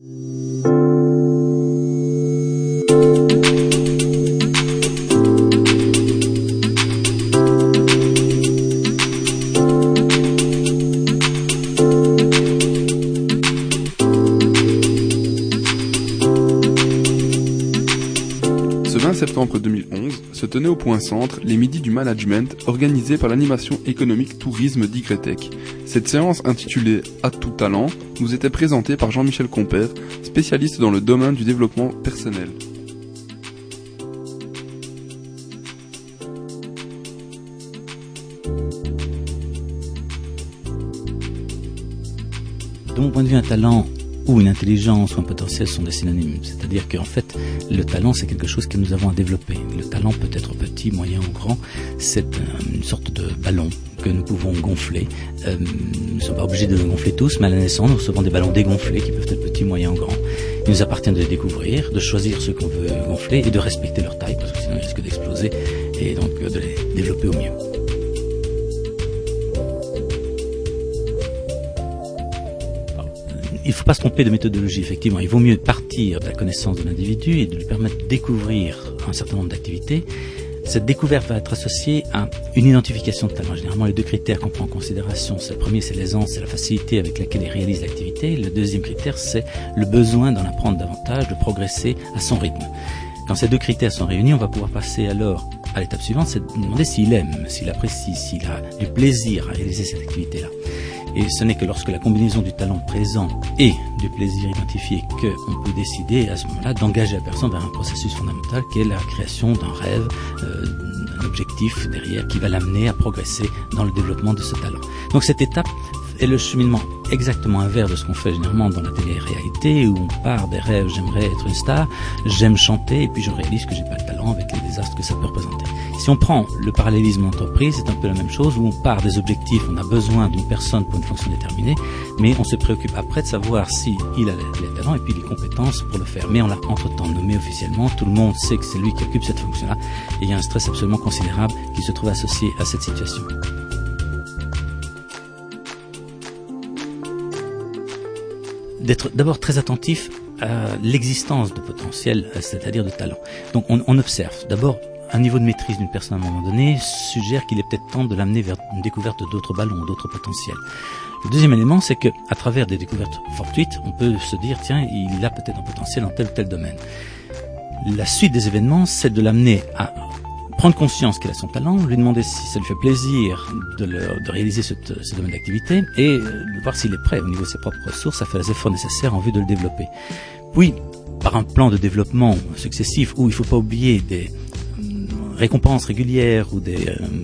Ce 20 septembre 2011 se tenait au Point Centre les Midis du Management organisés par l'animation économique tourisme d'YTech. Cette séance intitulée « À tout talent » nous était présentée par Jean-Michel Compère, spécialiste dans le domaine du développement personnel. De mon point de vue, un talent ou une intelligence ou un potentiel sont des synonymes. C'est-à-dire qu'en fait, le talent, c'est quelque chose que nous avons à développer. Le talent peut être petit, moyen ou grand. C'est une sorte de ballon que nous pouvons gonfler. Nous ne sommes pas obligés de le gonfler tous, mais à la naissance, nous recevons des ballons dégonflés qui peuvent être petits, moyens ou grands. Il nous appartient de les découvrir, de choisir ceux qu'on veut gonfler et de respecter leur taille, parce que sinon ils risquent d'exploser, et donc de les développer au mieux. Il ne faut pas se tromper de méthodologie, effectivement. Il vaut mieux partir de la connaissance de l'individu et de lui permettre de découvrir un certain nombre d'activités. Cette découverte va être associée à une identification de talent. Généralement, les deux critères qu'on prend en considération, c'est le premier, c'est l'aisance, c'est la facilité avec laquelle il réalise l'activité. Le deuxième critère, c'est le besoin d'en apprendre davantage, de progresser à son rythme. Quand ces deux critères sont réunis, on va pouvoir passer alors à l'étape suivante, c'est de demander s'il aime, s'il apprécie, s'il a du plaisir à réaliser cette activité-là. Et ce n'est que lorsque la combinaison du talent présent et du plaisir identifié qu'on peut décider à ce moment-là d'engager la personne vers un processus fondamental qui est la création d'un rêve, d'un objectif derrière qui va l'amener à progresser dans le développement de ce talent. Donc cette étape est le cheminement exactement inverse de ce qu'on fait généralement dans la télé-réalité où on part des rêves, j'aimerais être une star, j'aime chanter et puis je réalise que j'ai pas le talent avec les désastres que ça peut représenter. Si on prend le parallélisme d'entreprise, c'est un peu la même chose où on part des objectifs, on a besoin d'une personne pour une fonction déterminée, mais on se préoccupe après de savoir si il a les talents et puis les compétences pour le faire. Mais on l'a entre-temps nommé officiellement, tout le monde sait que c'est lui qui occupe cette fonction-là et il y a un stress absolument considérable qui se trouve associé à cette situation. D'être d'abord très attentif à l'existence de potentiel, c'est-à-dire de talent. Donc on observe d'abord un niveau de maîtrise d'une personne à un moment donné suggère qu'il est peut-être temps de l'amener vers une découverte d'autres ballons, d'autres potentiels. Le deuxième élément, c'est que à travers des découvertes fortuites, on peut se dire tiens, il a peut-être un potentiel dans tel ou tel domaine. La suite des événements, c'est de l'amener à prendre conscience qu'il a son talent, lui demander si ça lui fait plaisir de réaliser ce domaine d'activité et de voir s'il est prêt au niveau de ses propres ressources à faire les efforts nécessaires en vue de le développer. Puis, par un plan de développement successif où il ne faut pas oublier des récompenses régulières ou des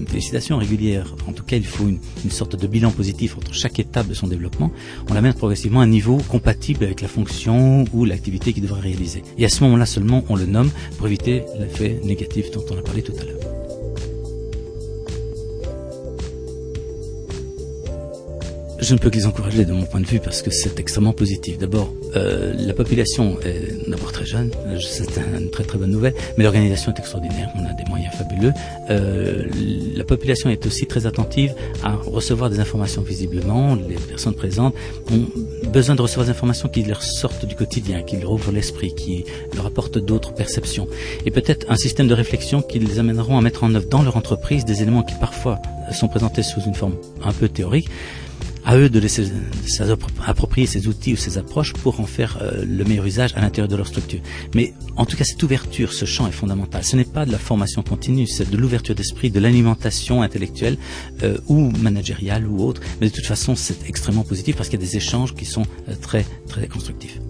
félicitations régulières, en tout cas il faut une sorte de bilan positif entre chaque étape de son développement, on l'amène progressivement à un niveau compatible avec la fonction ou l'activité qu'il devrait réaliser. Et à ce moment-là seulement on le nomme pour éviter l'effet négatif dont on a parlé tout à l'heure. Je ne peux que les encourager de mon point de vue parce que c'est extrêmement positif. D'abord, la population est d'abord très jeune, c'est une très très bonne nouvelle, mais l'organisation est extraordinaire, on a des moyens fabuleux. La population est aussi très attentive à recevoir des informations visiblement, les personnes présentes ont besoin de recevoir des informations qui leur sortent du quotidien, qui leur ouvrent l'esprit, qui leur apportent d'autres perceptions. Et peut-être un système de réflexion qui les amèneront à mettre en œuvre dans leur entreprise des éléments qui parfois sont présentés sous une forme un peu théorique, à eux de laisser approprier ces outils ou ces approches pour en faire le meilleur usage à l'intérieur de leur structure. Mais en tout cas, cette ouverture, ce champ est fondamental. Ce n'est pas de la formation continue, c'est de l'ouverture d'esprit, de l'alimentation intellectuelle ou managériale ou autre. Mais de toute façon, c'est extrêmement positif parce qu'il y a des échanges qui sont très, très constructifs.